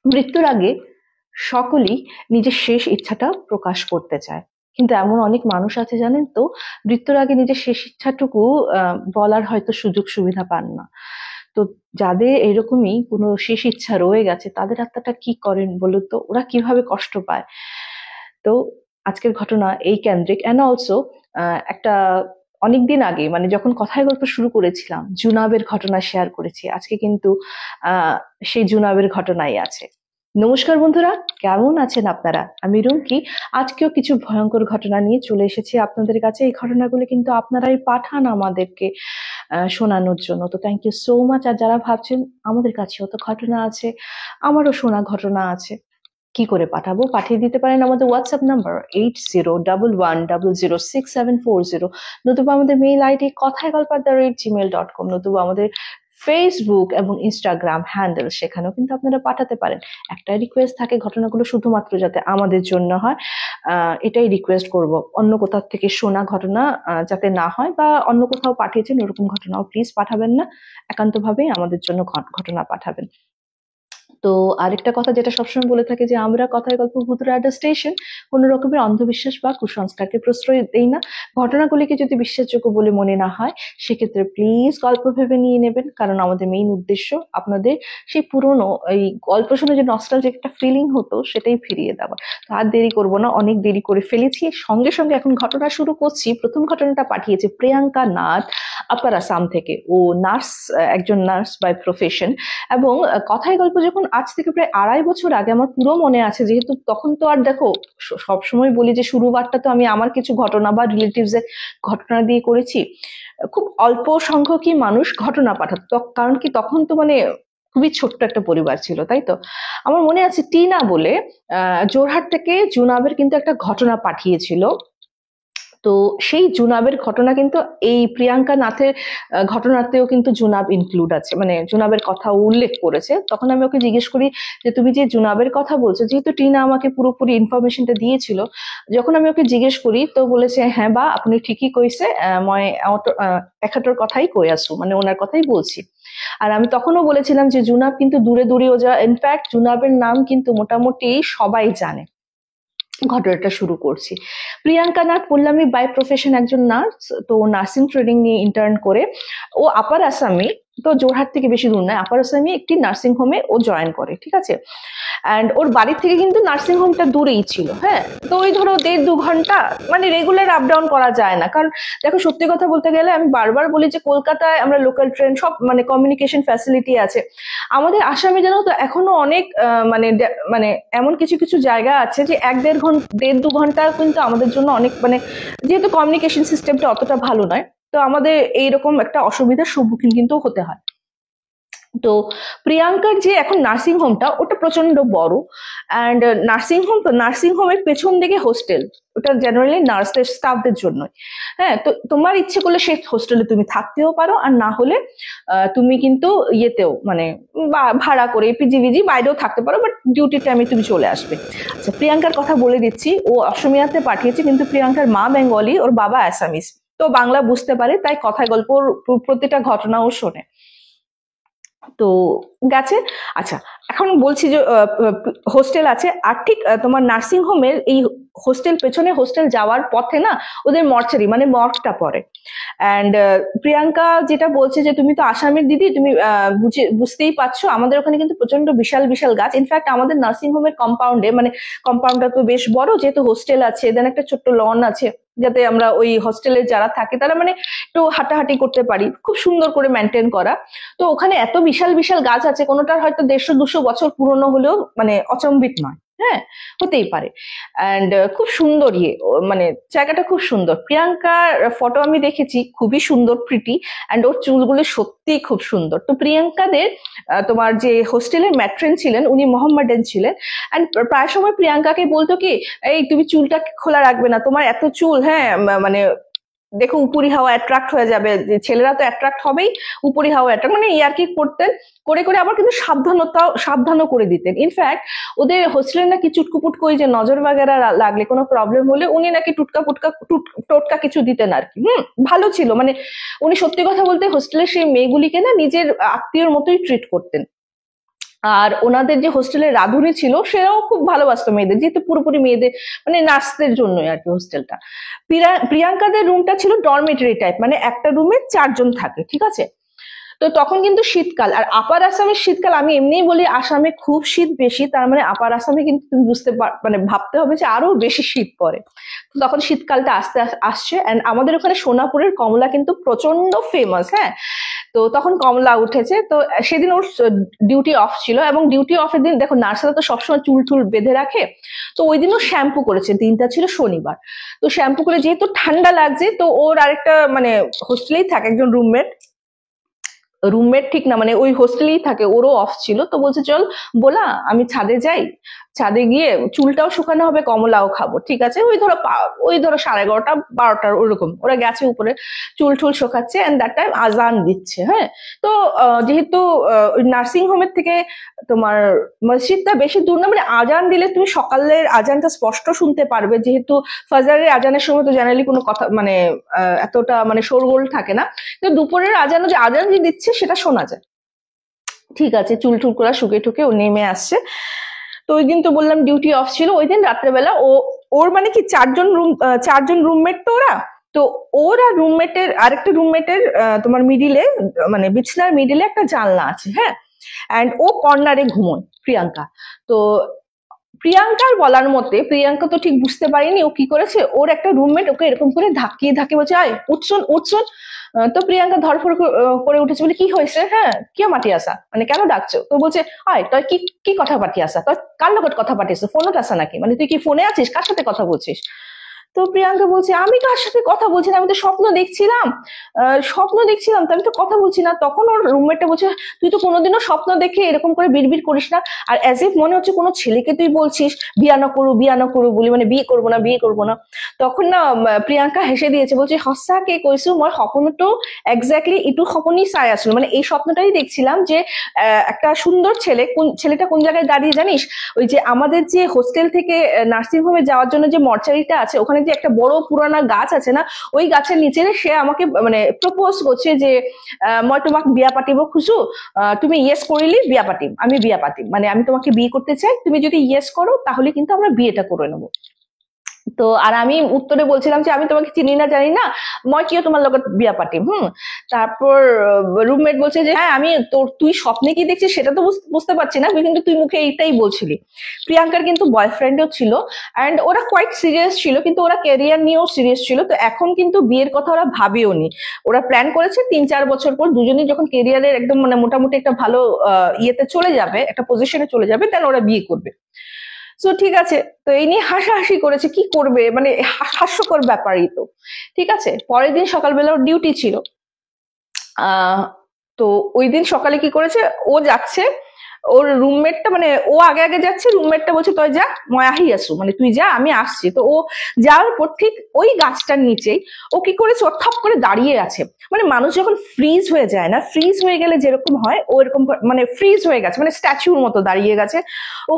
মৃত্যুর আগে সকলেই নিজের শেষ ইচ্ছাটা প্রকাশ করতে চায়, কিন্তু এমন অনেক মানুষ আছে জানেন তো, মৃত্যুর আগে নিজের শেষ ইচ্ছাটুকু বলার হয়তো সুযোগ সুবিধা পান না। তো যাদের এরকমই কোনো শেষ ইচ্ছা রয়ে গেছে তাদের আত্মাটা কি করেন বলুন তো, ওরা কিভাবে কষ্ট পায়। তো আজকের ঘটনা এই কেন্দ্রিক, অ্যান্ড অলসো একটা অনেকদিন আগে মানে যখন কথায় গল্প শুরু করেছিলাম জুনাবের ঘটনা শেয়ার করেছি, আজকে কিন্তু সেই জুনাবের ঘটনাই আছে। নমস্কার বন্ধুরা, কেমন আছেন আপনারা? আমি রুমকি। আজকেও কিছু ভয়ঙ্কর ঘটনা নিয়ে চলে এসেছি আপনাদের কাছে। এই ঘটনাগুলো কিন্তু আপনারাই পাঠান আমাদেরকে শোনানোর জন্য, তো থ্যাংক ইউ সো মাচ। আর যারা ভাবছেন আমাদের কাছেও তো ঘটনা আছে, আমারও শোনা ঘটনা আছে, কি করে পাঠাবো? পাঠিয়ে দিতে পারেন আমাদের হোয়াটসঅ্যাপ নাম্বার 8011006740, নতুবা আমাদের মেইল আইডি কথায় গল্প@gmail.com, নতুবা আমাদের ফেসবুক এবং ইনস্টাগ্রাম হ্যান্ডেল, সেখানেও কিন্তু আপনারা পাঠাতে পারেন। একটা রিকোয়েস্ট থাকে, ঘটনাগুলো শুধুমাত্র যাতে আমাদের জন্য হয়, এটাই রিকোয়েস্ট করব। অন্য কোথাও থেকে শোনা ঘটনা যাতে না হয়, বা অন্য কোথাও পাঠিয়েছেন ওরকম ঘটনাও প্লিজ পাঠাবেন না, একান্তভাবেই আমাদের জন্য ঘটনা পাঠাবেন। তো আরেকটা কথা যেটা সবসময় বলে থাকে যে আমরা কথায় গল্প ভূতুরে আড্ডা স্টেশন কোনো রকমের অন্ধবিশ্বাস বা কুসংস্কারকে প্রশ্রয় দেই না। ঘটনাগুলিকে যদি বিশ্বাসযোগ্য বলে মনে না হয় সেক্ষেত্রে প্লিজ গল্প ভেবে নিয়ে নেবেন, কারণ আমাদের মেইন উদ্দেশ্য আপনাদের সেই পুরনো এই গল্প শুনে যে নস্টালজিক একটা ফিলিং হতো সেটাই ফিরিয়ে দেওয়া। তো আর দেরি করবো না, অনেক দেরি করে ফেলেছি, সঙ্গে সঙ্গে এখন ঘটনা শুরু করছি। প্রথম ঘটনাটা পাঠিয়েছে প্রিয়াঙ্কা নাথ আপার আসাম থেকে। ও নার্স, একজন নার্স বাই প্রফেশন। এবং কথায় গল্প যখন আজ থেকে প্রায় 2.5 বছর আগে, আমার পুরো মনে আছে, যেহেতু তখন তো আর দেখো সবসময় বলি যে শুরুবারটা তো আমি আমার কিছু ঘটনা বা রিলেটিভস এর ঘটনা দিয়ে করেছি। খুব অল্প সংখ্যকই মানুষ ঘটনা পাঠাতো, কারণ কি তখন তো মানে খুবই ছোট্ট একটা পরিবার ছিল, তাই তো। আমার মনে আছে টিনা বলে জোরহাট থেকে জুনাবের কিন্তু একটা ঘটনা পাঠিয়েছিল। তো সেই জুনাবের ঘটনা কিন্তু এই প্রিয়াঙ্কা নাথের ঘটনাতেও কিন্তু জুনাব ইনক্লুড আছে, মানে জুনাবের কথা উল্লেখ করেছে। তখন আমি ওকে জিজ্ঞেস করি যে তুমি যে জুনাবের কথা বলছো, যেহেতু টিনা আমাকে পুরোপুরি ইনফরমেশনটা দিয়েছিল, যখন আমি ওকে জিজ্ঞেস করি তো বলেছে হ্যাঁ বা আপনি ঠিকই কইছে, মই একাটোর কথাই কই আসু, মানে ওনার কথাই বলছি। আর আমি তখনও বলেছিলাম যে জুনাব কিন্তু দূরে দূরেও যা, ইনফ্যাক্ট জুনাবের নাম কিন্তু মোটামুটি সবাই জানে। ঘটনাটা শুরু করছি। প্রিয়াঙ্কা নাথ বললাম আমি বাই প্রফেশন একজন নার্স, তো নার্সিং ট্রেনিং নিয়ে ইন্টার্ন করে ও আপার আসামে, তো জোরহাট থেকে বেশি দূর নয়, আপার আসামে একটি নার্সিং হোমে ও জয়েন করে, ঠিক আছে। অ্যান্ড ওর বাড়ির থেকে কিন্তু নার্সিং হোমটা দূরেই ছিল, হ্যাঁ। তো ওই ধরো 1.5-2 ঘন্টা, মানে রেগুলার আপ ডাউন করা যায় না, কারণ দেখো সত্যি কথা বলতে গেলে আমি বারবার বলি যে কলকাতায় আমরা লোকাল ট্রেন সব মানে কমিউনিকেশন ফ্যাসিলিটি আছে। আমাদের আসামে জানো তো এখনো অনেক মানে মানে এমন কিছু কিছু জায়গা আছে যে 1-1.5 ঘন্টা, 1.5-2 ঘন্টা কিন্তু আমাদের জন্য অনেক, মানে যেহেতু কমিউনিকেশন সিস্টেমটা অতটা ভালো নয়, তো আমাদের এইরকম একটা অসুবিধার সম্মুখীন কিন্তু হতে হয়। তো প্রিয়াঙ্কার যে এখন নার্সিং হোমটা ওটা প্রচন্ড বড়, অ্যান্ড নার্সিং হোমের পেছন দিকে হোস্টেল, ওটা জেনারেলি নার্সদের স্টাফদের জন্য। হ্যাঁ, তো তোমার ইচ্ছে করলে সেই হোস্টেলে তুমি থাকতেও পারো, আর না হলে তুমি কিন্তু ইয়েতেও মানে ভাড়া করে পিজিভিজি বাইরেও থাকতে পারো, বাট ডিউটি টাইমে তুমি চলে আসবে। আচ্ছা, প্রিয়াঙ্কার কথা বলে দিচ্ছি, ও অসমিয়াতে পাঠিয়েছে, কিন্তু প্রিয়াঙ্কার মা বেঙ্গলি, ওর বাবা অ্যাসামিস, তো বাংলা বুঝতে পারে, তাই কথায় গল্প প্রতিটা ঘটনাও শোনে। তো গেছে। আচ্ছা, এখন বলছি যে হোস্টেল আছে, আর ঠিক তোমার নার্সিং হোমের এই হোস্টেল পেছনে হোস্টেল যাওয়ার পথে না ওদের মর্চারি মানে মর্গটা পড়ে। অ্যান্ড প্রিয়াঙ্কা যেটা বলছে যে তুমি তো আসামের দিদি, তুমি বুঝতেই পারছো আমাদের ওখানে কিন্তু প্রচন্ড বিশাল বিশাল গাছ। ইনফ্যাক্ট আমাদের নার্সিং হোমের কম্পাউন্ডে, মানে কম্পাউন্ডটা তো বেশ বড়, যেহেতু হোস্টেল আছে, দেন একটা ছোট্ট লন আছে, যাতে আমরা ওই হোস্টেলে যারা থাকে তারা মানে একটু হাঁটাহাঁটি করতে পারি, খুব সুন্দর করে মেনটেন করা। তো ওখানে এত বিশাল বিশাল গাছ আছে, কোনোটার হয়তো 150-200 বছর পুরনো হলেও মানে অচম্বিত নয়, হ্যাঁ, হতেই পারে। অ্যান্ড খুব সুন্দর মানে জায়গাটা খুব সুন্দর। প্রিয়াঙ্কার ফটো আমি দেখেছি, খুবই সুন্দর, প্রিটি, অ্যান্ড ওর চুলগুলো সত্যি খুব সুন্দর। তো প্রিয়াঙ্কাদের তোমার যে হোস্টেলের ম্যাট্রেন ছিলেন উনি মোহাম্মডান ছিলেন, অ্যান্ড প্রায় সময় প্রিয়াঙ্কাকে বলতো কি, এই তুমি চুলটা খোলা রাখবে না, তোমার এত চুল, হ্যাঁ, মানে দেখো উপরি হাওয়া অ্যাট্রাক্ট হয়ে যাবে, যে ছেলেরা তো অ্যাট্রাক্ট হবেই, উপরি হাওয়া অ্যাট্রাক্ট, মানে ইয়ার্কি করতেন। করে করে আবার কিন্তু সাবধানও করে দিতেন। ইনফ্যাক্ট ওদের হোস্টেলে নাকি চুটকু পুটকু ওই যে নজর বাগেরা লাগলে কোনো প্রবলেম হলে উনি নাকি টোটকা কিছু দিতেন আর কি। ভালো ছিল, মানে উনি সত্যি কথা বলতে হোস্টেলের সেই মেয়েগুলিকে না নিজের আত্মীয়র মতোই ট্রিট করতেন। আর ওনাদের যে হোস্টেলের রাঁধুনি ছিল সেও খুব ভালোবাসতো মেয়েদের, যেহেতু পুরোপুরি মেয়েদের মানে নার্সদের জন্যই আর কি হোস্টেলটা। প্রিয়াঙ্কাদের রুমটা ছিল ডরমেটরি টাইপ, মানে একটা রুমে 4 জন থাকে, ঠিক আছে। তো তখন কিন্তু শীতকাল, আর আপার আসামের শীতকাল, আমি এমনিই বলি আসামে খুব শীত বেশি, তার মানে আপার আসামে কিন্তু তুমি মানে ভাবতে হবে যে আরো বেশি শীত পড়ে। তো তখন শীতকালটা আসছে, এন্ড আমাদের ওখানে সোনাপুরের কমলা কিন্তু প্রচন্ড ফেমাস, হ্যাঁ। তো তখন কমলা উঠেছে, তো সেদিন ওর ডিউটি অফ ছিল, এবং ডিউটি অফের দিন দেখো নার্সরা তো সবসময় চুল টুল বেঁধে রাখে, তো ওই দিনও শ্যাম্পু করেছে, দিনটা ছিল শনিবার। তো শ্যাম্পু করে যেহেতু ঠান্ডা লাগছে, তো ওর আরেকটা মানে হোস্টেলেই থাকে একজন রুমমেট ঠিক না, মানে ওই হোস্টেলেই থাকে, ওরও অফ ছিল, তো বলছে চল বোলা আমি ছাদে যাই, ছাদে গিয়ে চুলটাও শুকানো হবে, কমলাও খাবো, ঠিক আছে। ওই ধরো 11:30-12টার ওরকম ওরা গেছে উপরে, চুল টুল শোকাচ্ছে, এন্ড দ্যাট টাইম আজান দিচ্ছে, হ্যাঁ। তো যেহেতু ওই নার্সিং হোমের থেকে তোমার মসজিদটা বেশি দূর না, মানে আজান দিলে তুমি সকালের আজানটা স্পষ্ট শুনতে পারবে, যেহেতু ফাজারের আজানের সময় তো জেনারেলি কোনো কথা মানে এতটা মানে শোরগোল থাকে না, তো দুপুরের আজান যে দিচ্ছে সেটা শোনা যায়, ঠিক আছে। চুল টুল করা শুকে টুকে ও নেমে আসছে। তো ওই দিন তো বললাম ডিউটি অফ ছিল, ওই দিন রাত্রেবেলা ওর মানে কি 4জন রুমমেট তো ওরা, তো ওর আর আরেকটা রুমমেটের তোমার মিডিলে মানে বিছনার মিডিলে একটা জানলা আছে, হ্যাঁ। অ্যান্ড ও কর্নারে ঘুমোয় প্রিয়াঙ্কা। তো প্রিয়াঙ্কার বলার মতে প্রিয়াঙ্কা তো ঠিক বুঝতে পারিনি ও কি করেছে, ওর একটা রুমমেট ওকে এরকম করে ধাক্কিয়ে বলছে আয় উঠছুন উঠছুন। তো প্রিয়াঙ্কা ধরফর করে উঠেছে, বলে কি হয়েছে, হ্যাঁ কিয় মাতি আসা, মানে কেন ডাকছো। তো বলছে আয় তুই কি কি কথা পাতি আসা, তুই কার লগত কথা পাতিস, ফোনত আসা নাকি, মানে তুই কি ফোনে আছিস, কার সাথে কথা বলছিস। তো প্রিয়াঙ্কা বলছে আমি কার সাথে কথা বলছি না, আমি তো স্বপ্ন দেখছিলাম, তো আমি তো কথা বলছি না। তখন ওর রুমমেটটা বলছে তুই তো কোনোদিনও স্বপ্ন দেখে এরকম করে বিড়বিড় করিস না, আর অ্যাজ ইফ মনে হচ্ছে কোনো ছেলেকে তুই বলছিস বিয়া না করু বলি, মানে বিয়ে করবো না। তখন না প্রিয়াঙ্কা হেসে দিয়েছে, বলছে সঁচাকে কৈছো মই সপোনতো এক্স্যাক্টলি ইটো সপনই চাই আসলো, মানে এই স্বপ্নটাই দেখছিলাম যে একটা সুন্দর ছেলেটা কোন জায়গায় দাঁড়িয়ে জানিস, ওই যে আমাদের যে হোস্টেল থেকে নার্সিং হোমে যাওয়ার জন্য যে মর্চারিটা আছে, ওখানে যে একটা বড় পুরানা গাছ আছে না, ওই গাছের নিচে সে আমাকে মানে প্রপোজ করছে যে মই তোমাক বিয়া পাতিব খুঁজো, তুমি ইয়েস করিলি বিয়া পাতিম, আমি বিয়া পাতিম, মানে আমি তোমাকে বিয়ে করতে চাই, তুমি যদি ইয়েস করো তাহলে কিন্তু আমরা বিয়েটা করে নেবো। তো আর আমি উত্তরে বলছিলাম যে আমি তোমাকে চিনি না জানি না, মই কিয় তোমার লগত বিয়া পাতিম। তারপর রুমমেট বলছে যে হ্যাঁ আমি তুই স্বপ্নে কি দেখছিস সেটা তো বুঝতে পারছি না, কিন্তু তুই মুখে এইটাই বলছিলি। প্রিয়াঙ্কার কিন্তু বয়ফ্রেন্ডও ছিল, অ্যান্ড ওরা কোয়াইট সিরিয়াস ছিল, কিন্তু ওরা ক্যারিয়ার নিয়েও সিরিয়াস ছিল। তো এখন কিন্তু বিয়ের কথা ওরা ভাবেও নি, ওরা প্ল্যান করেছে 3-4 বছর পর দুজনেই যখন ক্যারিয়ারের একদম মানে মোটামুটি একটা ভালো ইয়েতে চলে যাবে, একটা পজিশনে চলে যাবে, দেন ওরা বিয়ে করবে। তো ঠিক আছে, তো এই নিয়ে হাসাহাসি করেছে, কি করবে মানে হাস্যকর ব্যাপারই তো। ঠিক আছে, পরের দিন সকালবেলা ওর ডিউটি ছিল। তো ওই দিন সকালে কি করেছে, ও যাচ্ছে, ওর রুমমেটটা মানে ও আগে আগে যাচ্ছে, রুমমেটটা বলছে তুই যা মই আহি আসু, মানে তুই যা আমি আসছি। তো ও যাওয়ার পর ঠিক ওই গাছটার নিচেই ও কি করেছে, ও ঠাপ করে দাঁড়িয়ে আছে। মানে মানুষ যখন ফ্রিজ হয়ে যায় না, ফ্রিজ হয়ে গেলে যেরকম হয় ও এরকম মানে ফ্রিজ হয়ে গেছে, মানে স্ট্যাচুর মতো দাঁড়িয়ে গেছে। ও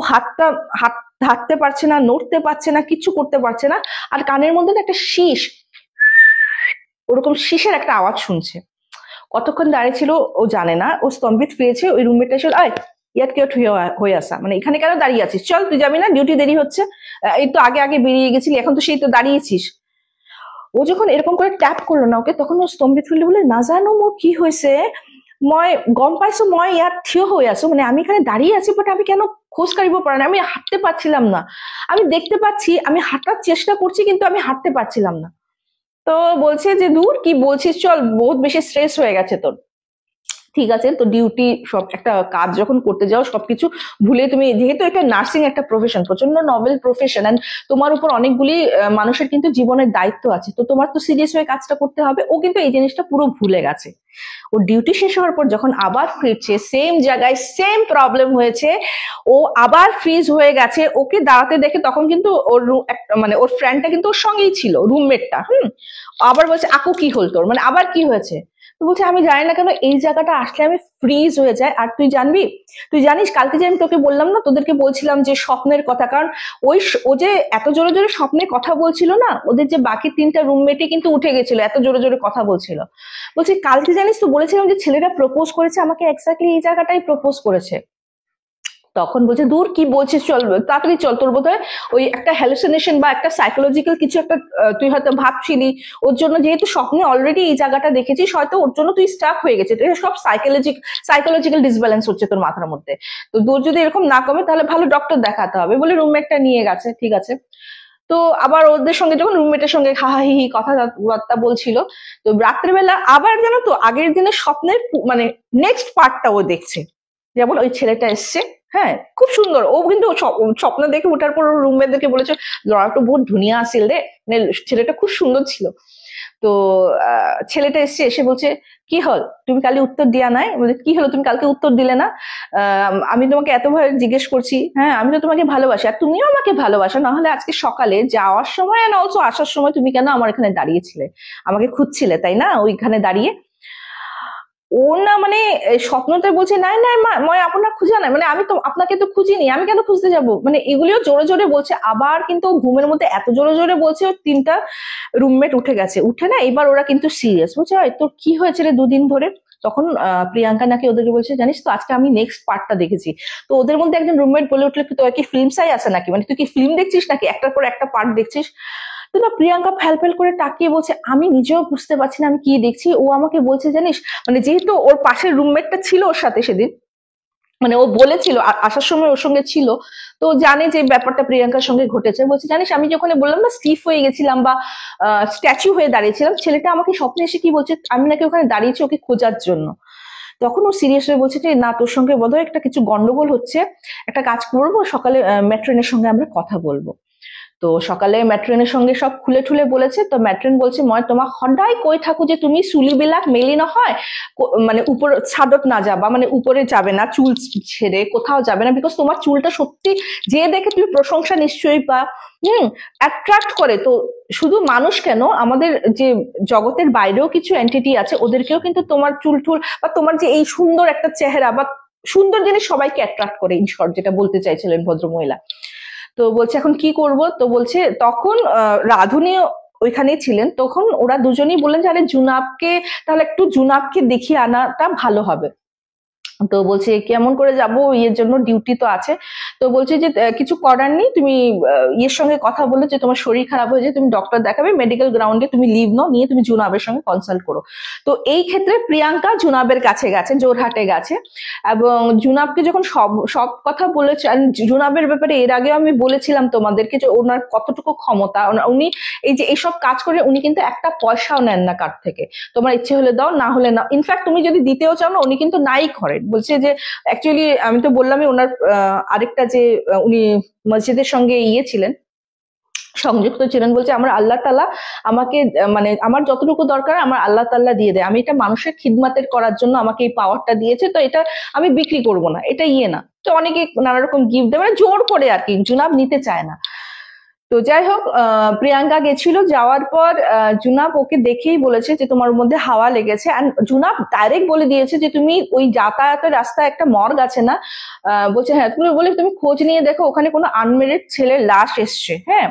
হাঁটতে পারছে না, নড়তে পারছে না, কিছু করতে পারছে না, আর কানের মধ্যে একটা ওরকম শীষের একটা আওয়াজ শুনছে। কতক্ষণ দাঁড়িয়ে ছিল ও জানে না, ও স্তম্ভিত ফিরেছে। ওই রুমমেটটা এসে আয় ইয়াত কেউ হয়ে আসা, মানে এখানে কেন দাঁড়িয়ে আছিস, চল তুই যাবি না, ডিউটি দেরি হচ্ছে, এই তো আগে আগে বেরিয়ে গেছিলি, এখন তো সেই তো দাঁড়িয়েছিস। ও যখন এরকম করে ট্যাপ করলো না ওকে, তখন ও স্তম্ভিত ফিরলে বলে না জানো মোর কি হয়েছে, মই গম পাইছো মই ইয়াত থিয় হয়ে আছো, মানে আমি এখানে দাঁড়িয়ে আছি, বাট আমি কেন খোঁজ কাড়িব পারা না, আমি হাঁটতে পারছিলাম না, আমি দেখতে পাচ্ছি আমি হাঁটার চেষ্টা করছি কিন্তু আমি হাঁটতে পারছিলাম না। তো বলছে যে দূর কি বলছিস, চল বহুত বেশি স্ট্রেস হয়ে গেছে তোর। ঠিক আছে, তো ডিউটি সব একটা কাজ যখন করতে যাও সবকিছু ভুলে তুমি, যেহেতু এটা নার্সিং একটা প্রফেশন, প্রচন্ড নভেল প্রফেশন, এন্ড তোমার উপর অনেকগুলি মানুষের কিন্তু জীবনের দায়িত্ব আছে, তো তোমার তো সিরিয়াস হয়ে কাজটা করতে হবে। ও কিন্তু এই জিনিসটা পুরো ভুলে গেছে। ও ডিউটি শেষ হওয়ার পর যখন আবার ফিরছে, সেম জায়গায় সেম প্রবলেম হয়েছে, ও আবার ফ্রিজ হয়ে গেছে। ওকে দাঁড়াতে দেখে তখন কিন্তু ওর মানে ওর ফ্রেন্ডটা কিন্তু ওর সঙ্গেই ছিল, রুমমেটটা। আবার বলছে আকু কি হল তোর, মানে আবার কি হয়েছে। তো বলছে আমি জানি না কেন এই জায়গাটা আসলে আমি ফ্রিজ হয়ে যায়। আর তুই জানিস কালকে যে আমি তোকে বললাম না, তোদেরকে বলছিলাম যে স্বপ্নের কথা, কারণ ও যে এত জোরে জোরে স্বপ্নে কথা বলছিল না, ওদের যে বাকি 3টা রুমমেটই কিন্তু উঠে গেছিল, এত জোরে জোরে কথা বলছিল। বলছি কালকে জানিস তো বলেছিলাম যে ছেলেটা প্রপোজ করেছে আমাকে, এক্স্যাক্টলি এই জায়গাটাই প্রপোজ করেছে। তখন বলছে দূর কি বলছিস, চল তাড়াতাড়ি চল, তোর বোধহয় ওই একটা হ্যালুসিনেশন বা একটা সাইকোলজিক্যাল কিছু একটা তুই হয়তো ভাবছিলি, ওর জন্য যেহেতু স্বপ্নে অলরেডি এই জায়গাটা দেখেছিস, হয়তো ওর জন্য তুই স্টাক হয়ে গেছে, সব সাইকোলজিক্যাল ডিসব্যালেন্স হচ্ছে তোর মাথার মধ্যে। তো দূর যদি এরকম না কমে তাহলে ভালো ডক্টর দেখাতে হবে বলে রুমমেটটা নিয়ে গেছে, ঠিক আছে। তো আবার ওদের সঙ্গে যখন রুমমেটের সঙ্গে হাহাহি কথাবার্তা বলছিল, তো রাত্রেবেলা আবার জানো তো আগের দিনের স্বপ্নের মানে নেক্সট পার্টটা ও দেখছে। যেমন ওই ছেলেটা এসছে, হ্যাঁ খুব সুন্দর, ও কিন্তু স্বপ্ন দেখে ওঠার পর রুমমেটদেরকে বলেছে লড়াটা বহুত ধুনিয়া আসিল রে, মানে ছেলেটা খুব সুন্দর ছিল। তো ছেলেটা এসছে, এসে বলছে কি হল তুমি কালি উত্তর দিয়া নাই, বলে কি হলো তুমি কালকে উত্তর দিলে না, আমি তোমাকে এতভাবে জিজ্ঞেস করছি, হ্যাঁ আমি তো তোমাকে ভালোবাসি আর তুমিও আমাকে ভালোবাসো, না হলে আজকে সকালে যাওয়ার সময় এন্ড অলসো আসার সময় তুমি কেন আমার এখানে দাঁড়িয়েছিলে, আমাকে খুঁজছিলে তাই না ওইখানে দাঁড়িয়ে। ও না মানে স্বপ্নতে বলছে নাই নাই মা মই আপনার খুঁজে নাই, মানে আমি তো আপনাকে তো খুঁজিনি, আমি কেন খুঁজতে যাব, মানে এগুলিও জোরে জোরে বলছে। আবার কিন্তু ঘুমের মধ্যে এত জোরে জোরে বলছে, ওর তিনটা রুমমেট উঠে গেছে, উঠে না এবার ওরা কিন্তু সিরিয়াস বলছে তোর কি হয়েছে রে দুদিন ধরে। তখন প্রিয়াঙ্কা নাকি ওদেরকে বলছে জানিস তো আজকে আমি নেক্সট পার্টটা দেখেছি। তো ওদের মধ্যে একজন রুমমেট বলে উঠলো তোর কি ফিল্ম সাই আছে নাকি, মানে তুই কি ফিল্ম দেখছিস নাকি একটার পর একটা পার্ট দেখছিস। তো না প্রিয়াঙ্কা ফ্যাল ফ্যাল করে তাকিয়ে বলছে আমি নিজেও বুঝতে পারছি না আমি কি দেখছি। ও আমাকে বলছে জানিস, মানে যেহেতু ওর পাশের রুমমেটটা ছিল ওর সাথে সেদিন, মানে ও বলেছিল আসার সময় ওর সঙ্গে ছিল, তো জানে যে ব্যাপারটা প্রিয়াঙ্কার সঙ্গে ঘটেছে। বলছে জানিস আমি যখন বললাম না স্টিফ হয়ে গেছিলাম বা স্ট্যাচু হয়ে দাঁড়িয়েছিলাম, ছেলেটা আমাকে স্বপ্নে এসে কি বলছে আমি নাকি ওখানে দাঁড়িয়েছি ওকে খোঁজার জন্য। তখন ও সিরিয়াস হয়ে বলছে যে না তোর সঙ্গে বোধহয় একটা কিছু গন্ডগোল হচ্ছে, একটা কাজ করবো সকালে মেট্রনের সঙ্গে আমরা কথা বলবো। তো সকালে ম্যাট্রনের সঙ্গে সব খুলে ঠুলে বলেছে। তো ম্যাট্রন বলছে মই তোমাক সদায় কৈ থাকো যে তুমি চুলিবিলাক মেলি নহয় মানে উপর ছাদত না যাবা, মানে উপরে যাবে না, চুল ছেড়ে কোথাও যাবে না, বিকজ তোমার চুলটা সত্যি যে দেখে তুমি প্রশংসা নিশ্চয়ই পা অ্যাট্রাক্ট করে। তো শুধু মানুষ কেন, আমাদের যে জগতের বাইরেও কিছু এন্টিটি আছে ওদেরকেও কিন্তু তোমার চুল টুল বা তোমার যে এই সুন্দর একটা চেহারা বা সুন্দর জিনিস সবাইকে অ্যাট্রাক্ট করে, ইন শর্ট যেটা বলতে চাইছিলেন ভদ্রমহিলা। তো বলছে এখন কি করব। তো বলছে তখন রাধুনী ওইখানেই ছিলেন, তখন ওরা দুজনেই বললেন যে আরে জুনাবকে তাহলে একটু জুনাবকে দেখিয়ে আনাটা ভালো হবে। তো বলছে কেমন করে যাব, ইয়ের জন্য ডিউটি তো আছে। তো বলছে যে কিছু করার নেই, তুমি ইয়ের সঙ্গে কথা বলে যে তোমার শরীর খারাপ হয়েছে তুমি ডক্টর দেখাবে, মেডিকেল গ্রাউন্ডে তুমি লিভ নাও, নিয়ে তুমি জুনাবের সঙ্গে কনসাল্ট করো। তো এই ক্ষেত্রে প্রিয়াঙ্কা জুনাবের কাছে গেছে, জোরহাটে গেছে, এবং জুনাবকে যখন সব সব কথা বলেছে। জুনাবের ব্যাপারে এর আগেও আমি বলেছিলাম তোমাদেরকে যে ওনার কতটুকু ক্ষমতা, উনি এই যে এইসব কাজ করে উনি কিন্তু একটা পয়সাও নেন না কার থেকে, তোমার ইচ্ছে হলে দাও না হলে না, ইনফ্যাক্ট তুমি যদি দিতেও চাও না উনি কিন্তু নাই করেন। বলছে যে অ্যাকচুয়ালি আমি তো বললামই ওনার আরেকটা যে উনি মসজিদের সঙ্গে ইয়ে ছিলেন, সংযুক্ত ছিলেন। বলছে আমার আল্লাহ তাআলা আমাকে মানে আমার যতটুকু দরকার আমার আল্লাহ তাআলা দিয়ে দেয়, আমি এটা মানুষের খিদমাতের করার জন্য আমাকে এই পাওয়ারটা দিয়েছে, তো এটা আমি বিক্রি করব না, এটা ইয়ে না। তো অনেকে নানা রকম গিফট দেয়, মানে জোর করে আর কি, জুনাব নিতে চায় না। তো যাই হোক প্রিয়াঙ্কা গেছিল, যাওয়ার পর জুনাব ওকে দেখেই বলেছে যে তোমার মধ্যে হাওয়া লেগেছে, এন্ড জুনাব ডাইরেক্ট বলে দিয়েছে যে তুমি ওই যাতায়াতের রাস্তায় একটা মর্গ আছে না, বলছে হ্যাঁ, তুমি বলে তুমি খোঁজ নিয়ে দেখো ওখানে কোনো আনমেরিড ছেলের লাশ এসছে, হ্যাঁ,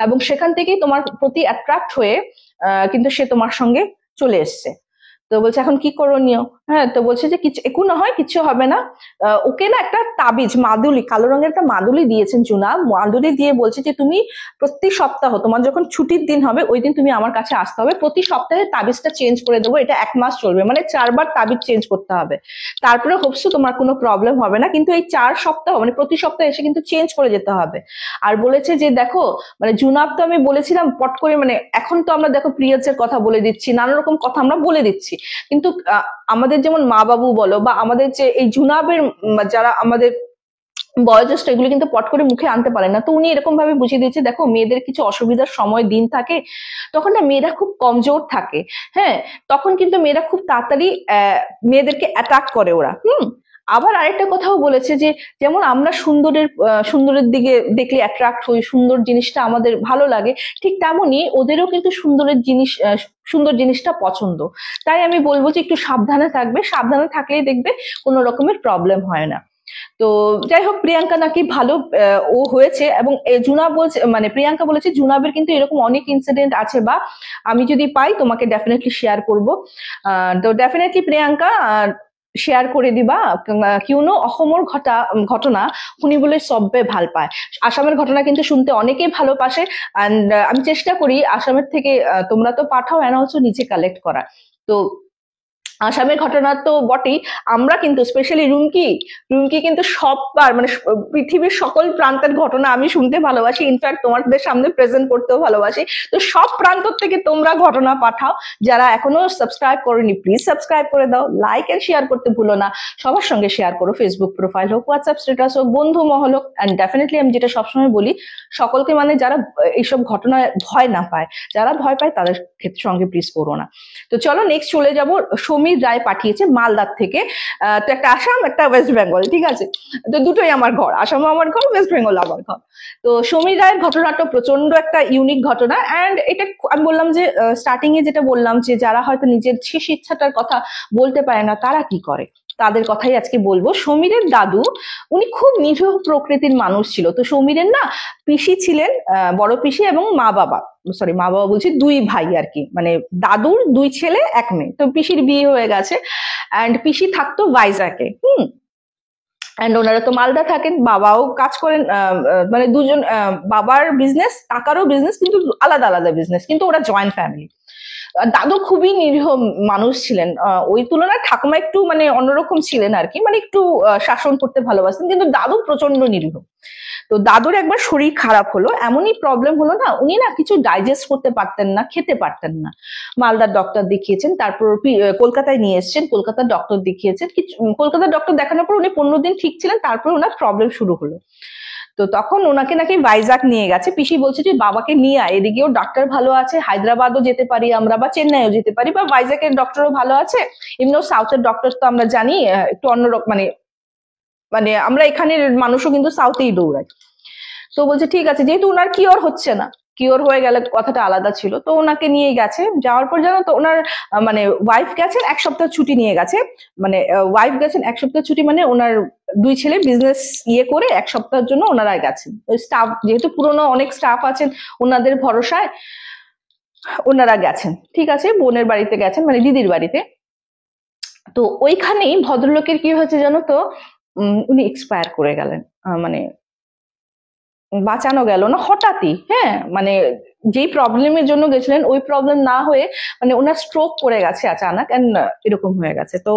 এবং সেখান থেকেই তোমার প্রতি অ্যাট্রাক্ট হয়ে কিন্তু সে তোমার সঙ্গে চলে এসছে। তো বলছে এখন কি করণীয়। হ্যাঁ, তো বলছে যে কিছু একু না হয় কিছু হবে না, ওকে না একটা তাবিজ মাদুলি, কালো রঙের একটা মাদুলি দিয়েছেন জুনাব, মাদুলি দিয়ে বলছে যে তুমি প্রতি সপ্তাহ তোমার যখন ছুটির দিন হবে ওই দিন তুমি আমার কাছে আসতে হবে, প্রতি সপ্তাহে তাবিজটা চেঞ্জ করে দেবো, এটা 1 মাস চলবে, মানে 4 বার তাবিজ চেঞ্জ করতে হবে, তারপরে হোপসো তোমার কোনো প্রবলেম হবে না, কিন্তু এই 4 সপ্তাহ মানে প্রতি সপ্তাহে এসে কিন্তু চেঞ্জ করে যেতে হবে। আর বলেছে যে দেখো মানে জুনাব তো আমি বলেছিলাম পট করে, মানে এখন তো আমরা দেখো পিরিয়ডস এর কথা বলে দিচ্ছি, নানা রকম কথা আমরা বলে দিচ্ছি, কিন্তু আমাদের যেমন মা বাবু বলো বা আমাদের যে এই জুনাবের যারা আমাদের বয়োজ্যেষ্ঠ, এগুলো কিন্তু পট করে মুখে আনতে পারে না। তো উনি এরকম ভাবে বুঝিয়ে দিয়েছে দেখো মেয়েদের কিছু অসুবিধার সময় দিন থাকে, তখন না মেয়েরা খুব কমজোর থাকে, হ্যাঁ, তখন কিন্তু মেয়েরা খুব তাড়াতাড়ি মেয়েদেরকে অ্যাটাক করে ওরা। আবার আরেকটা কথাও বলেছে যে যেমন আমরা সুন্দরের দিকে দেখলে অ্যাট্রাক্ট হই, সুন্দর জিনিসটা আমাদের ভালো লাগে, ঠিক তেমনই ওদেরও কিন্তু সুন্দর জিনিসটা পছন্দ। তাই আমি বলবো যে একটু সাবধানে থাকবে, সাবধানে থাকলেই দেখবে কোনো রকমের প্রবলেম হয় না। তো যাই হোক প্রিয়াঙ্কা নাকি ভালো ও হয়েছে, এবং জুনাব বলছে মানে প্রিয়াঙ্কা বলেছে জুনাবের কিন্তু এরকম অনেক ইনসিডেন্ট আছে, বা আমি যদি পাই তোমাকে ডেফিনেটলি শেয়ার করবো। তো ডেফিনেটলি প্রিয়াঙ্কা শ্বেয়াৰ কৰি দিবা, কিয়নো অসমৰ ঘটনা শুনিবলৈ চবে ভাল পায়। আসামের ঘটনা কিন্তু শুনতে অনেকেই ভালোবাসে। অ্যান্ড আমি চেষ্টা করি আসামের থেকে তোমরা তো পাঠাও অ্যান্ড অলসো নিচে কালেক্ট করা। তো আসামের ঘটনা তো বটেই, আমরা কিন্তু স্পেশালি রুমকি কিন্তু সববার মানে পৃথিবীর সকল প্রান্তের ঘটনা আমি শুনতে ভালোবাসি, ইনফ্যাক্ট তোমাদের সামনে প্রেজেন্ট করতেও ভালোবাসি। তো সব প্রান্ত থেকে তোমরা ঘটনা পাঠাও। যারা এখনো সাবস্ক্রাইব করেনি প্লিজ সাবস্ক্রাইব করে দাও, লাইক এন্ড শেয়ার করতে ভুলো না, সবার সঙ্গে শেয়ার করো, ফেসবুক প্রোফাইল হোক, হোয়াটসঅ্যাপ স্ট্যাটাস হোক, বন্ধু মহল হোক। অ্যান্ড ডেফিনেটলি আমি যেটা সবসময় বলি সকলকে, মানে যারা এইসব ঘটনায় ভয় না পায়, যারা ভয় পায় তাদের ক্ষেত্রে সঙ্গে প্লিজ করো না। তো চলো নেক্সট চলে যাব। সমীর রায় পাঠিয়েছে মালদার থেকে। তো একটা আসাম একটা ওয়েস্ট বেঙ্গল, ঠিক আছে, তো দুটোই আমার ঘর, আসামও আমার ঘর, ওয়েস্ট বেঙ্গল আমার ঘর। তো সমীর রায়ের ঘটনাটা প্রচন্ড একটা ইউনিক ঘটনা। অ্যান্ড এটা আমি বললাম যে স্টার্টিং এ যেটা বললাম যে যারা হয়তো নিজের শেষ ইচ্ছাটার কথা বলতে পারে না তারা কি করে, তাদের কথাই আজকে বলবো। সমীরের দাদু উনি খুব নিরীহ প্রকৃতির মানুষ ছিল। তো সমীরের না পিসি ছিলেন, বড় পিসি এবং মা বাবা বলছি দুই ভাই আর কি, মানে দাদুর দুই ছেলে এক মেয়ে। তো পিসির বিয়ে হয়ে গেছে অ্যান্ড পিসি থাকতো ভাইজাকে। অ্যান্ড ওনারা তো মালদা থাকেন, বাবাও কাজ করেন, মানে দুজন, বাবার বিজনেস কাকারও বিজনেস, কিন্তু আলাদা আলাদা বিজনেস, কিন্তু ওরা জয়েন্ট ফ্যামিলি। দাদু খুবই নিরীহ মানুষ ছিলেন, ওই তুলনায় ঠাকুমা একটু মানে অন্যরকম ছিলেন আর কি, মানে একটু শাসন করতে ভালোবাসতেন, কিন্তু দাদু প্রচন্ড নিরীহ। তো দাদুর একবার শরীর খারাপ হলো, এমনই প্রবলেম হলো না, উনি না কিছু ডাইজেস্ট করতে পারতেন না, খেতে পারতেন না। মালদার ডক্টর দেখিয়েছেন, তারপর কলকাতায় নিয়ে এসছেন, কলকাতার ডক্টর দেখিয়েছেন, কলকাতার ডক্টর দেখানোর পর উনি 15 দিন ঠিক ছিলেন, তারপর ওনার প্রবলেম শুরু হলো। তো তখন ওনাকে নাকি ভাইজাগ নিয়ে গেছে, পিসি বলছে যে বাবাকে নিয়ে আয়, এদিকেও ডাক্তার ভালো আছে, হায়দ্রাবাদও যেতে পারি আমরা, বা চেন্নাইও যেতে পারি, বা ভাইজাগের ডক্টরও ভালো আছে, এমনিও সাউথের ডক্টর তো আমরা জানি একটু অন্যরকম, মানে মানে আমরা এখানের মানুষও কিন্তু সাউথেই দৌড়াই। তো বলছে ঠিক আছে, যেহেতু ওনার কিওর হচ্ছে না, কিওর হয়ে গেলে কথাটা আলাদা ছিল, তো ওনাকে নিয়ে গেছে। যাওয়ার পর জানো তো ওনার মানে ওয়াইফ গেছেন 1 সপ্তাহ ছুটি নিয়ে গেছে, মানে ওয়াইফ গেছেন 1 সপ্তাহ ছুটি, মানে ওনার দুই ছেলে বিজনেস করে 1 সপ্তাহের জন্য ওনারা গেছেন। ওই স্টাফ যেহেতু পুরোনো অনেক স্টাফ আছেন ওনাদের ভরসায় ওনারা গেছেন, ঠিক আছে, বোনের বাড়িতে গেছেন, মানে দিদির বাড়িতে। তো ওইখানেই ভদ্রলোকের কি হয়েছে জানো তো, উনি এক্সপায়ার করে গেলেন, মানে বাঁচানো গেল না হঠাৎই। হ্যাঁ, মানে যেই প্রবলেমের জন্য গেছিলেন ওই প্রবলেম না হয়ে মানে ওনার স্ট্রোক করে গেছে আচানক, এন্ড এরকম হয়ে গেছে। তো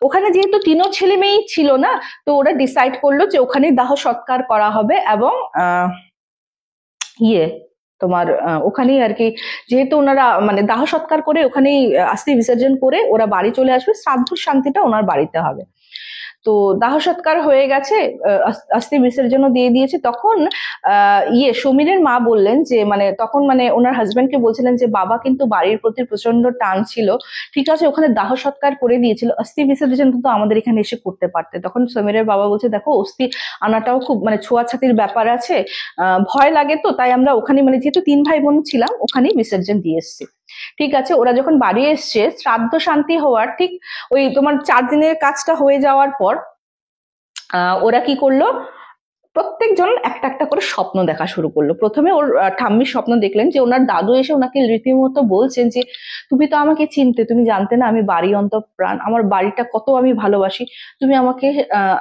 ওখানে যেহেতু 3 ছেলে মেয়েই ছিল না, তো ওরা ডিসাইড করলো যে ওখানেই দাহ সৎকার করা হবে, এবং তোমার ওখানেই আর কি, যেহেতু ওনারা মানে দাহ সৎকার করে ওখানেই আস্থি বিসর্জন করে ওরা বাড়ি চলে আসবে, শ্রাদ্ধ শান্তিটা ওনার বাড়িতে হবে। তো দাহ সৎকার হয়ে গেছে, আস্থি বিসর্জনও দিয়ে দিয়েছে। তখন সমীরের মা বললেন যে মানে তখন মানে ওনার হাজবেন্ডকে বলছিলেন যে বাবা কিন্তু বাড়ির প্রতি প্রচন্ড টান ছিল, ঠিক আছে ওখানে দাহ সৎকার করে দিয়েছিল, অস্থি বিসর্জন তো আমাদের এখানে এসে করতে পারতে। তখন সমীরের বাবা বলছে দেখো অস্থি আনাটাও খুব মানে ছোঁয়াছাতির ব্যাপার আছে, ভয় লাগে, তো তাই আমরা ওখানে মানে যেহেতু 3 ভাই বোন ছিলাম ওখানেই বিসর্জন দিয়ে এসছি। ঠিক আছে, ওরা যখন বাড়ি এসছে শ্রাদ্ধ শান্তি হওয়ার ঠিক ওই তোমার 4 দিনের কাজটা হয়ে যাওয়ার পর ওরা কি করলো, প্রত্যেকজন একটা একটা করে স্বপ্ন দেখা শুরু করলো। প্রথমে ওর ঠাম্মির স্বপ্ন দেখলেন যে ওনার দাদু এসে ওনাকে রীতিমতো বলছেন যে তুমি তো আমাকে চিনতে, তুমি জানতে না আমি বাড়ি অন্তঃপ্রাণ, আমার বাড়িটা কত আমি ভালোবাসি, তুমি আমাকে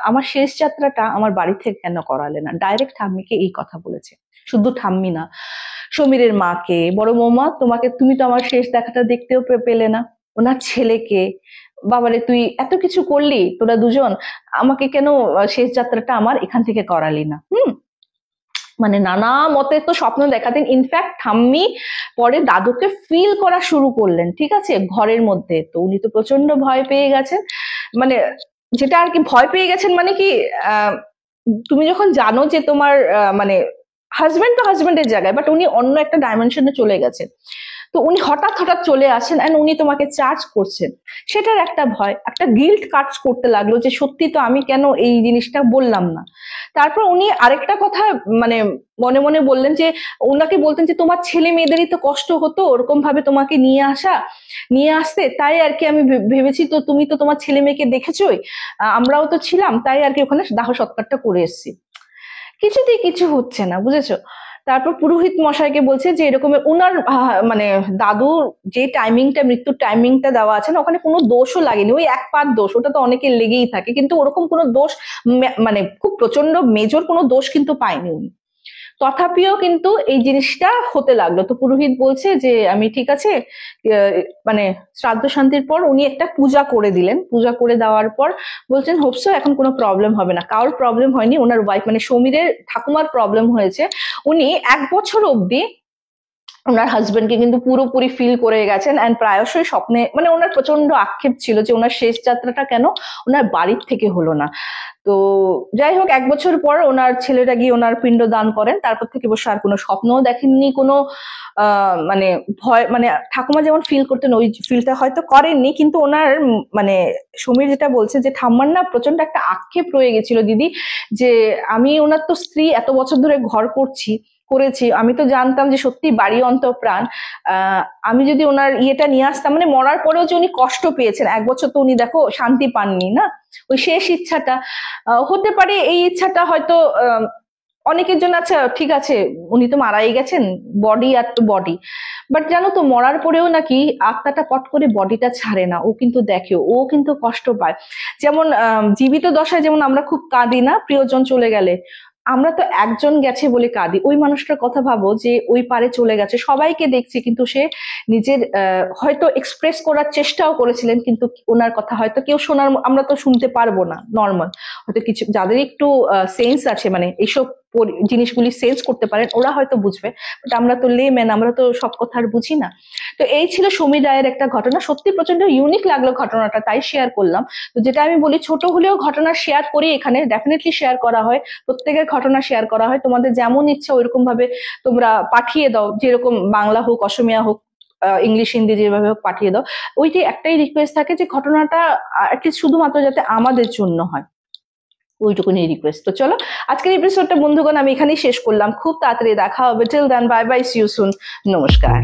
আমার শেষ যাত্রাটা আমার বাড়ি থেকে কেন করালে না। ডাইরেক্ট ঠাম্মিকে এই কথা বলেছে, শুধু ঠাম্মি না, সমীরের মাকে, বড় বৌমা তোমাকে, তুমি তো আমার শেষ দেখাটা দেখতেও পেলে না, ওনার ছেলেকে, বাবারে তুই এত কিছু করলি তোরা দুজন, আমাকে কেন শেষ যাত্রাটা আমার এখান থেকে করালি না। মানে নানা মতে তো স্বপ্ন দেখাতেন। ইনফ্যাক্ট ঠাম্মি পরে দাদুকে ফিল করা শুরু করলেন, ঠিক আছে, ঘরের মধ্যে। তো উনি তো প্রচন্ড ভয় পেয়ে গেছেন, মানে যেটা আর কি ভয় পেয়ে গেছেন মানে কি, তুমি যখন জানো যে তোমার মানে হাজবেন্ড তো হাজবেন্ডের জায়গায়, বাট উনি অন্য একটা ডাইমেনশনে চলে গেছেন, তো উনি হঠাৎ হঠাৎ চলে আসেন এন্ড উনি তোমাকে চার্জ করছেন, সেটার একটা ভয়, একটা গিল্ট কাজ করতে লাগলো যে সত্যি তো আমি কেন এই জিনিসটা বললাম না। তারপর উনি আরেকটা কথা মানে মনে মনে বললেন যে ওনাকে বলতেন যে তোমার ছেলে মেয়েদেরই তো কষ্ট হতো ওরকম ভাবে তোমাকে নিয়ে আসতে, তাই আর কি আমি ভেবেছি, তো তুমি তো তোমার ছেলে মেয়েকে দেখেছোই, আমরাও তো ছিলাম, তাই আর কি ওখানে দাহ সৎকারটা করে এসেছি। কিছুতেই কিছু হচ্ছে না, বুঝেছো। তারপর পুরোহিত মশাইকে বলছে যে এরকমের উনার মানে দাদুর যে টাইমিংটা, মৃত্যুর টাইমিংটা দেওয়া আছে না, ওখানে কোনো দোষও লাগেনি, ওই এক পাত দোষ, ওটা তো অনেকের লেগেই থাকে, কিন্তু ওরকম কোনো দোষ মানে খুব প্রচন্ড মেজর কোনো দোষ কিন্তু পায়নি উনি। তথাপিও কিন্তু এই জিনিসটা হতে লাগলো। তো পুরোহিত বলছে যে আমি ঠিক আছে, মানে শ্রাদ্ধ শান্তির পর উনি একটা পূজা করে দিলেন, পূজা করে দেওয়ার পর বলছেন হোপসো এখন কোনো প্রবলেম হবে না। কারোর প্রবলেম হয়নি, ওনার ওয়াইফ মানে সমীরের ঠাকুমার প্রবলেম হয়েছে। উনি 1 বছর অব্দি ওনার হাজবেন্ডকে কিন্তু পুরোপুরি ফিল করে গেছেন, অ্যান্ড প্রায়শই স্বপ্নে, মানে ওনার প্রচন্ড আক্ষেপ ছিল যে ওনার শেষ যাত্রাটা কেন ওনার বাড়ির থেকে হলো না। তো যাই হোক, 1 বছর পর ওনার ছেলেটা গিয়ে ওনার পিণ্ড দান করেন, তারপর থেকে বসে আর কোনো স্বপ্নও দেখেননি, কোনো মানে ভয়, মানে ঠাকুমা যেমন ফিল করতেন ওই ফিলটা হয়তো করেননি, কিন্তু ওনার মানে সমীর যেটা বলছে যে ঠাম্মার না প্রচন্ড একটা আক্ষেপ রয়ে গেছিল দিদি, যে আমি ওনার তো স্ত্রী, এত বছর ধরে ঘর করেছি, আমি তো জানতাম যে সত্যি বাড়ি অন্তঃপ্রাণ। আমি যদি ওনার ইয়েটা নিয়ে আসতাম, মানে মরার পরেও যে উনি কষ্ট পেয়েছেন 1 বছর, তো উনি দেখো শান্তি পাননি না, ওই শেষ ইচ্ছাটা হতে পারে, এই ইচ্ছাটা হয়তো অনেকের জন্য আচ্ছা ঠিক আছে উনি তো মারাই গেছেন, বডি আর তো বডি, বাট জানো তো মরার পরেও নাকি আত্মাটা পট করে বডিটা ছাড়ে না, ও কিন্তু দেখে, ও কিন্তু কষ্ট পায়। যেমন জীবিত দশায় যেমন আমরা খুব কাঁদি না প্রিয়জন চলে গেলে, আমরা তো একজন গেছে বলে কাঁদি, ওই মানুষটার কথা ভাবো যে ওই পারে চলে গেছে, সবাইকে দেখছি কিন্তু সে নিজের হয়তো এক্সপ্রেস করার চেষ্টাও করেছিলেন, কিন্তু ওনার কথা হয়তো কেউ শোনার, আমরা তো শুনতে পারবো না নর্মাল, হয়তো কিছু যাদের একটু সেন্স আছে, মানে এইসব জিনিসগুলি সেন্স করতে পারেন ওরা হয়তো বুঝবে, বাট আমরা তো লেম্যান, আমরা তো সব কথা আর বুঝি না। তো এই ছিল সমীর রায়ের একটা ঘটনা, সত্যি প্রচন্ড ইউনিক লাগলো ঘটনাটা, তাই শেয়ার করলাম। তো যেটা আমি বলি, ছোট হলেও ঘটনা শেয়ার করি, এখানে ডেফিনেটলি শেয়ার করা হয়, প্রত্যেকের ঘটনা শেয়ার করা হয়, তোমাদের যেমন ইচ্ছা ওইরকম ভাবে তোমরা পাঠিয়ে দাও, যেরকম বাংলা হোক, অসমিয়া হোক, ইংলিশ, হিন্দি, যেভাবে হোক পাঠিয়ে দাও। ওইটি একটাই রিকোয়েস্ট থাকে যে ঘটনাটা অ্যাটলিস্ট শুধুমাত্র যাতে আমাদের জন্য হয়, ওইটুকুনি রিকোয়েস্ট। তো চলো আজকের এপিসোডটা বন্ধুগণ আমি এখানেই শেষ করলাম, খুব তাড়াতাড়ি দেখা হবে, till then bye bye, see you soon, নমস্কার।